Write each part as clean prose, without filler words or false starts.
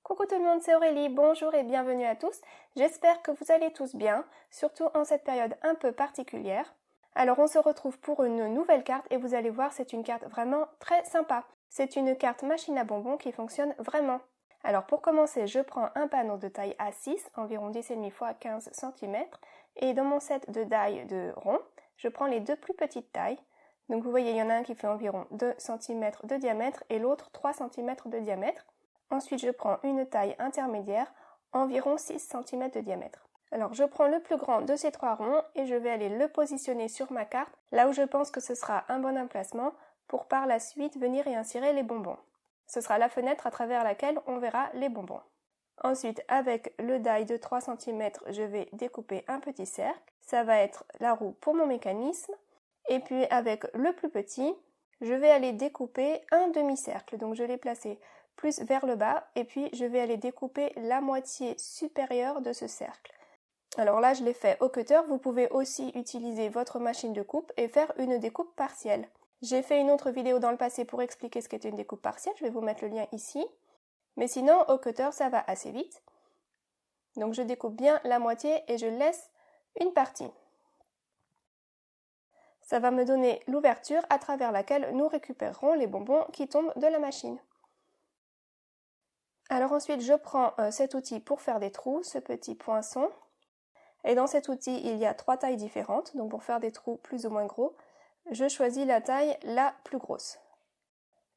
Coucou tout le monde, c'est Aurélie, bonjour et bienvenue à tous. J'espère que vous allez tous bien, surtout en cette période un peu particulière. Alors on se retrouve pour une nouvelle carte et vous allez voir, c'est une carte vraiment très sympa. C'est une carte machine à bonbons qui fonctionne vraiment. Alors pour commencer, je prends un panneau de taille A6, environ 10,5 x 15 cm, et dans mon set de die de rond, je prends les deux plus petites tailles. Donc vous voyez, il y en a un qui fait environ 2 cm de diamètre et l'autre 3 cm de diamètre. Ensuite, je prends une taille intermédiaire, environ 6 cm de diamètre. Alors, je prends le plus grand de ces trois ronds et je vais aller le positionner sur ma carte, là où je pense que ce sera un bon emplacement pour par la suite venir y insérer les bonbons. Ce sera la fenêtre à travers laquelle on verra les bonbons. Ensuite, avec le die de 3 cm, je vais découper un petit cercle. Ça va être la roue pour mon mécanisme. Et puis, avec le plus petit, je vais aller découper un demi-cercle. Donc, je l'ai placé plus vers le bas et puis je vais aller découper la moitié supérieure de ce cercle. Alors là je l'ai fait au cutter, vous pouvez aussi utiliser votre machine de coupe et faire une découpe partielle. J'ai fait une autre vidéo dans le passé pour expliquer ce qu'était une découpe partielle, je vais vous mettre le lien ici. Mais sinon au cutter ça va assez vite. Donc je découpe bien la moitié et je laisse une partie. Ça va me donner l'ouverture à travers laquelle nous récupérerons les bonbons qui tombent de la machine. Alors ensuite, je prends cet outil pour faire des trous, ce petit poinçon. Et dans cet outil, il y a trois tailles différentes. Donc pour faire des trous plus ou moins gros, je choisis la taille la plus grosse.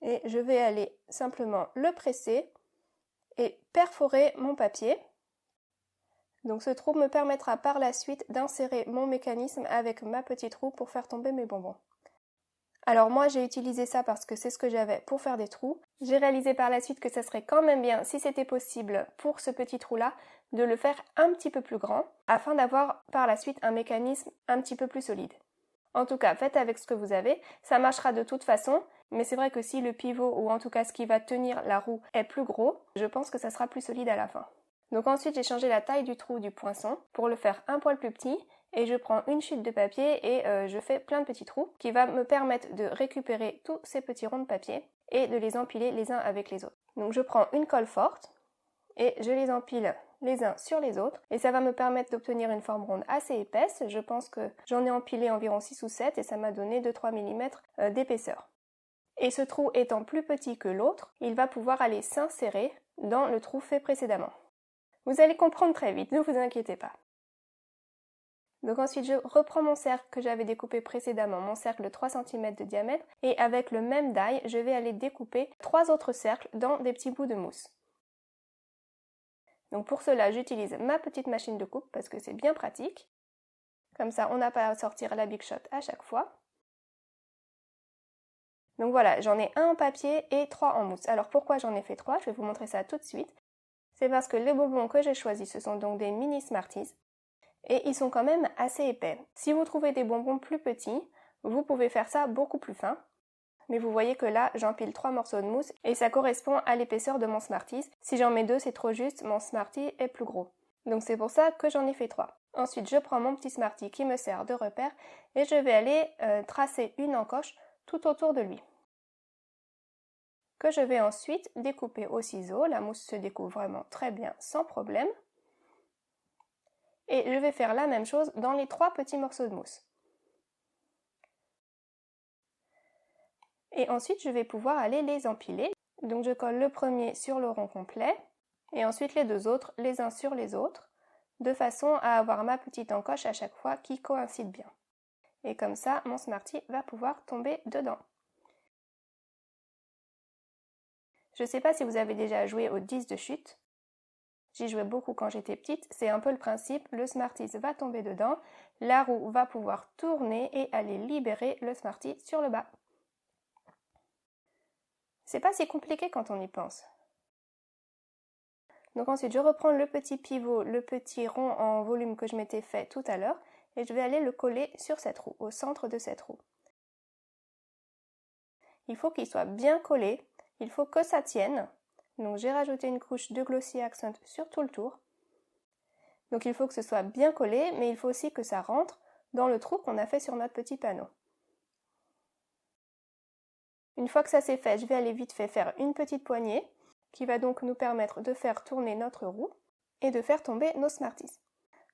Et je vais aller simplement le presser et perforer mon papier. Donc ce trou me permettra par la suite d'insérer mon mécanisme avec ma petite roue pour faire tomber mes bonbons. Alors moi j'ai utilisé ça parce que c'est ce que j'avais pour faire des trous. J'ai réalisé par la suite que ça serait quand même bien, si c'était possible pour ce petit trou là, de le faire un petit peu plus grand afin d'avoir par la suite un mécanisme un petit peu plus solide. En tout cas, faites avec ce que vous avez, ça marchera de toute façon, mais c'est vrai que si le pivot ou en tout cas ce qui va tenir la roue est plus gros, je pense que ça sera plus solide à la fin. Donc ensuite j'ai changé la taille du trou du poinçon pour le faire un poil plus petit. Et je prends une chute de papier et je fais plein de petits trous qui va me permettre de récupérer tous ces petits ronds de papier et de les empiler les uns avec les autres. Donc je prends une colle forte et je les empile les uns sur les autres et ça va me permettre d'obtenir une forme ronde assez épaisse. Je pense que j'en ai empilé environ 6 ou 7 et ça m'a donné 2-3 mm d'épaisseur. Et ce trou étant plus petit que l'autre, il va pouvoir aller s'insérer dans le trou fait précédemment. Vous allez comprendre très vite, ne vous inquiétez pas. Donc ensuite je reprends mon cercle que j'avais découpé précédemment, mon cercle de 3 cm de diamètre, et avec le même die, je vais aller découper 3 autres cercles dans des petits bouts de mousse. Donc pour cela, j'utilise ma petite machine de coupe parce que c'est bien pratique. Comme ça, on n'a pas à sortir la Big Shot à chaque fois. Donc voilà, j'en ai un en papier et 3 en mousse. Alors pourquoi j'en ai fait 3? Je vais vous montrer ça tout de suite. C'est parce que les bonbons que j'ai choisis, ce sont donc des mini Smarties. Et ils sont quand même assez épais. Si vous trouvez des bonbons plus petits, vous pouvez faire ça beaucoup plus fin. Mais vous voyez que là, j'empile 3 morceaux de mousse et ça correspond à l'épaisseur de mon Smarties. Si j'en mets 2, c'est trop juste, mon Smartie est plus gros. Donc c'est pour ça que j'en ai fait 3. Ensuite, je prends mon petit Smartie qui me sert de repère et je vais aller tracer une encoche tout autour de lui. Que je vais ensuite découper au ciseau. La mousse se découpe vraiment très bien, sans problème. Et je vais faire la même chose dans les 3 petits morceaux de mousse. Et ensuite, je vais pouvoir aller les empiler. Donc je colle le premier sur le rond complet et ensuite les deux autres les uns sur les autres de façon à avoir ma petite encoche à chaque fois qui coïncide bien. Et comme ça, mon Smartie va pouvoir tomber dedans. Je ne sais pas si vous avez déjà joué au 10 de chute. J'y jouais beaucoup quand j'étais petite, c'est un peu le principe, le Smarties va tomber dedans, la roue va pouvoir tourner et aller libérer le Smartie sur le bas. C'est pas si compliqué quand on y pense. Donc ensuite je reprends le petit pivot, le petit rond en volume que je m'étais fait tout à l'heure et je vais aller le coller sur cette roue, au centre de cette roue. Il faut qu'il soit bien collé, il faut que ça tienne. Donc j'ai rajouté une couche de Glossy Accent sur tout le tour. Donc il faut que ce soit bien collé, mais il faut aussi que ça rentre dans le trou qu'on a fait sur notre petit panneau. Une fois que ça c'est fait, je vais aller vite fait faire une petite poignée qui va donc nous permettre de faire tourner notre roue et de faire tomber nos Smarties.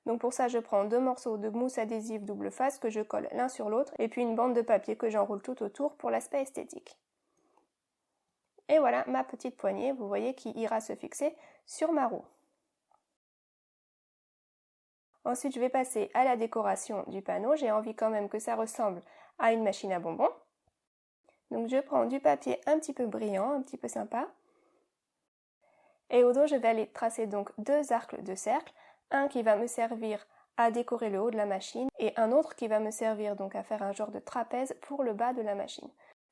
Donc pour ça, je prends 2 morceaux de mousse adhésive double face que je colle l'un sur l'autre et puis une bande de papier que j'enroule tout autour pour l'aspect esthétique. Et voilà ma petite poignée, vous voyez, qui ira se fixer sur ma roue. Ensuite, je vais passer à la décoration du panneau. J'ai envie quand même que ça ressemble à une machine à bonbons. Donc je prends du papier un petit peu brillant, un petit peu sympa. Et au dos, je vais aller tracer donc 2 arcs de cercle. Un qui va me servir à décorer le haut de la machine et un autre qui va me servir donc à faire un genre de trapèze pour le bas de la machine.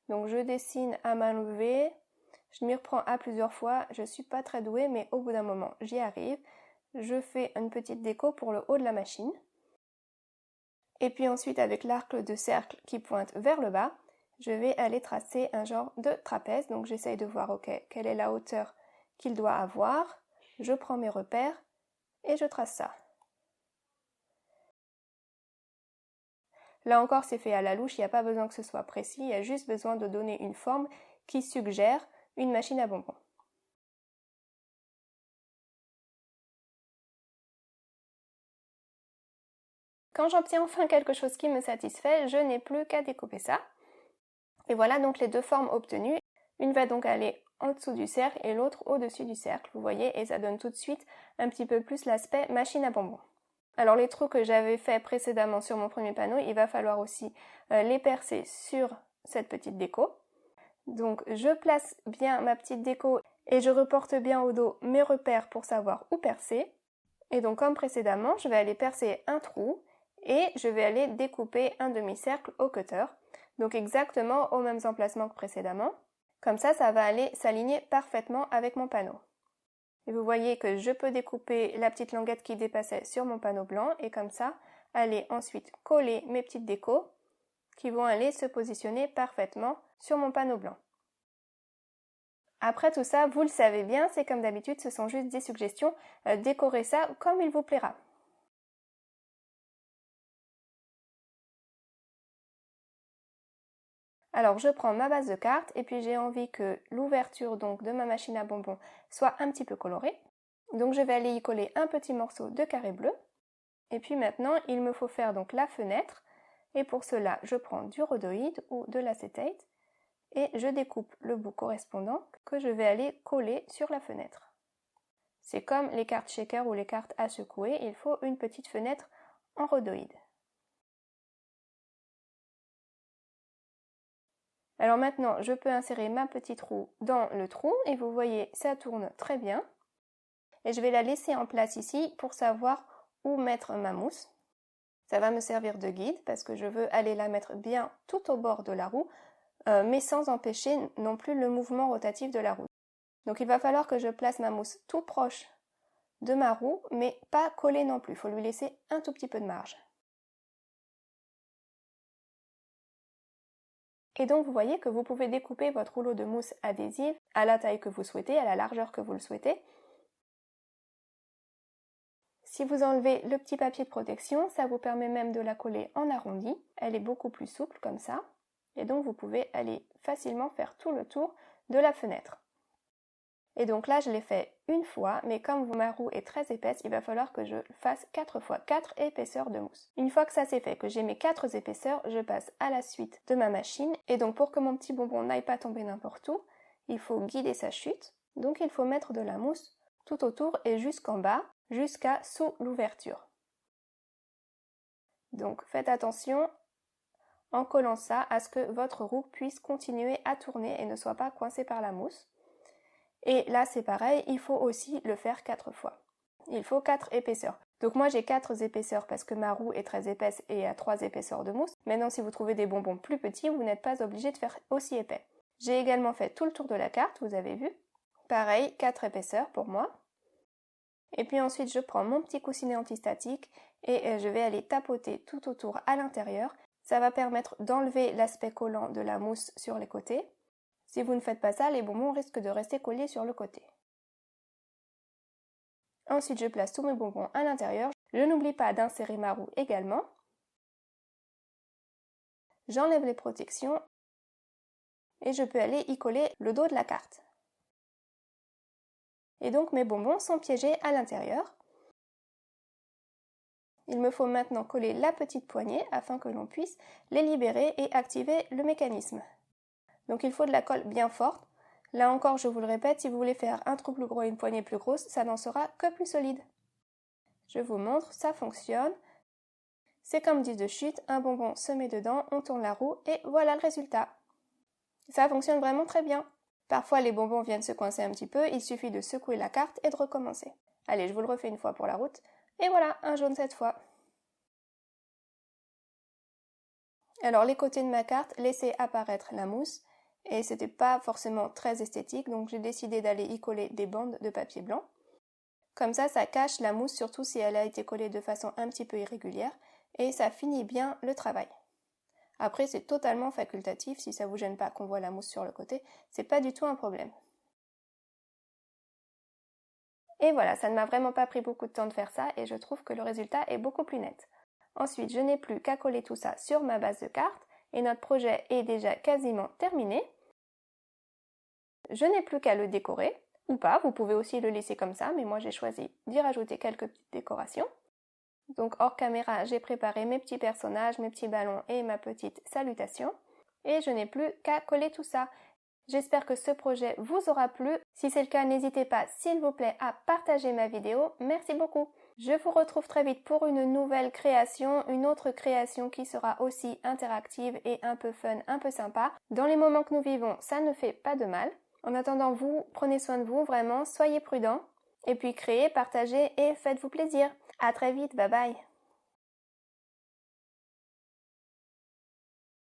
Donc je dessine à main levée, je m'y reprends à plusieurs fois, je suis pas très douée mais au bout d'un moment j'y arrive. Je fais une petite déco pour le haut de la machine. Et puis ensuite avec l'arc de cercle qui pointe vers le bas, je vais aller tracer un genre de trapèze. Donc j'essaye de voir quelle est la hauteur qu'il doit avoir. Je prends mes repères et je trace ça. Là encore, c'est fait à la louche, il n'y a pas besoin que ce soit précis, il y a juste besoin de donner une forme qui suggère une machine à bonbons. Quand j'obtiens enfin quelque chose qui me satisfait, je n'ai plus qu'à découper ça. Et voilà donc les 2 formes obtenues. Une va donc aller en dessous du cercle et l'autre au-dessus du cercle, vous voyez, et ça donne tout de suite un petit peu plus l'aspect machine à bonbons. Alors les trous que j'avais fait précédemment sur mon premier panneau, il va falloir aussi les percer sur cette petite déco. Donc je place bien ma petite déco et je reporte bien au dos mes repères pour savoir où percer. Et donc comme précédemment, je vais aller percer un trou et je vais aller découper un demi-cercle au cutter. Donc exactement aux mêmes emplacements que précédemment. Comme ça va aller s'aligner parfaitement avec mon panneau. Et vous voyez que je peux découper la petite languette qui dépassait sur mon panneau blanc et comme ça, aller ensuite coller mes petites décos qui vont aller se positionner parfaitement sur mon panneau blanc. Après tout ça, vous le savez bien, c'est comme d'habitude, ce sont juste des suggestions, décorez ça comme il vous plaira. Alors je prends ma base de cartes et puis j'ai envie que l'ouverture donc de ma machine à bonbons soit un petit peu colorée. Donc je vais aller y coller un petit morceau de carré bleu. Et puis maintenant, il me faut faire donc la fenêtre. Et pour cela, je prends du rhodoïde ou de l'acétate et je découpe le bout correspondant que je vais aller coller sur la fenêtre. C'est comme les cartes shaker ou les cartes à secouer, il faut une petite fenêtre en rhodoïde. Alors maintenant, je peux insérer ma petite roue dans le trou et vous voyez, ça tourne très bien. Et je vais la laisser en place ici pour savoir où mettre ma mousse. Ça va me servir de guide parce que je veux aller la mettre bien tout au bord de la roue, mais sans empêcher non plus le mouvement rotatif de la roue. Donc il va falloir que je place ma mousse tout proche de ma roue, mais pas collée non plus, il faut lui laisser un tout petit peu de marge. Et donc vous voyez que vous pouvez découper votre rouleau de mousse adhésive à la taille que vous souhaitez, à la largeur que vous le souhaitez. Si vous enlevez le petit papier de protection, ça vous permet même de la coller en arrondi. Elle est beaucoup plus souple comme ça. Et donc vous pouvez aller facilement faire tout le tour de la fenêtre. Et donc là je l'ai fait une fois, mais comme ma roue est très épaisse, il va falloir que je fasse 4 fois 4 épaisseurs de mousse. Une fois que ça c'est fait, que j'ai mes 4 épaisseurs, je passe à la suite de ma machine. Et donc pour que mon petit bonbon n'aille pas tomber n'importe où, il faut guider sa chute. Donc il faut mettre de la mousse tout autour et jusqu'en bas, jusqu'à sous l'ouverture. Donc faites attention en collant ça à ce que votre roue puisse continuer à tourner et ne soit pas coincée par la mousse. Et là c'est pareil, il faut aussi le faire 4 fois. Il faut 4 épaisseurs. Donc moi j'ai 4 épaisseurs parce que ma roue est très épaisse et a 3 épaisseurs de mousse. Maintenant si vous trouvez des bonbons plus petits, vous n'êtes pas obligé de faire aussi épais. J'ai également fait tout le tour de la carte, vous avez vu. Pareil, 4 épaisseurs pour moi. Et puis ensuite je prends mon petit coussinet antistatique et je vais aller tapoter tout autour à l'intérieur. Ça va permettre d'enlever l'aspect collant de la mousse sur les côtés. Si vous ne faites pas ça, les bonbons risquent de rester collés sur le côté. Ensuite, je place tous mes bonbons à l'intérieur. Je n'oublie pas d'insérer ma roue également. J'enlève les protections et je peux aller y coller le dos de la carte. Et donc mes bonbons sont piégés à l'intérieur. Il me faut maintenant coller la petite poignée afin que l'on puisse les libérer et activer le mécanisme. Donc il faut de la colle bien forte. Là encore, je vous le répète, si vous voulez faire un trou plus gros et une poignée plus grosse, ça n'en sera que plus solide. Je vous montre, ça fonctionne. C'est comme disque de chute, un bonbon se met dedans, on tourne la roue et voilà le résultat. Ça fonctionne vraiment très bien. Parfois les bonbons viennent se coincer un petit peu, il suffit de secouer la carte et de recommencer. Allez, je vous le refais une fois pour la route. Et voilà, un jaune cette fois. Alors les côtés de ma carte laissaient apparaître la mousse et c'était pas forcément très esthétique, donc j'ai décidé d'aller y coller des bandes de papier blanc. Comme ça cache la mousse, surtout si elle a été collée de façon un petit peu irrégulière, et ça finit bien le travail. Après, c'est totalement facultatif, si ça vous gêne pas qu'on voit la mousse sur le côté, c'est pas du tout un problème. Et voilà, ça ne m'a vraiment pas pris beaucoup de temps de faire ça, et je trouve que le résultat est beaucoup plus net. Ensuite, je n'ai plus qu'à coller tout ça sur ma base de carte, et notre projet est déjà quasiment terminé. Je n'ai plus qu'à le décorer, ou pas, vous pouvez aussi le laisser comme ça, mais moi j'ai choisi d'y rajouter quelques petites décorations. Donc hors caméra, j'ai préparé mes petits personnages, mes petits ballons et ma petite salutation. Et je n'ai plus qu'à coller tout ça. J'espère que ce projet vous aura plu. Si c'est le cas, n'hésitez pas, s'il vous plaît, à partager ma vidéo. Merci beaucoup. Je vous retrouve très vite pour une nouvelle création, une autre création qui sera aussi interactive et un peu fun, un peu sympa. Dans les moments que nous vivons, ça ne fait pas de mal. En attendant, vous, prenez soin de vous, vraiment, soyez prudents. Et puis créez, partagez et faites-vous plaisir. À très vite, bye bye.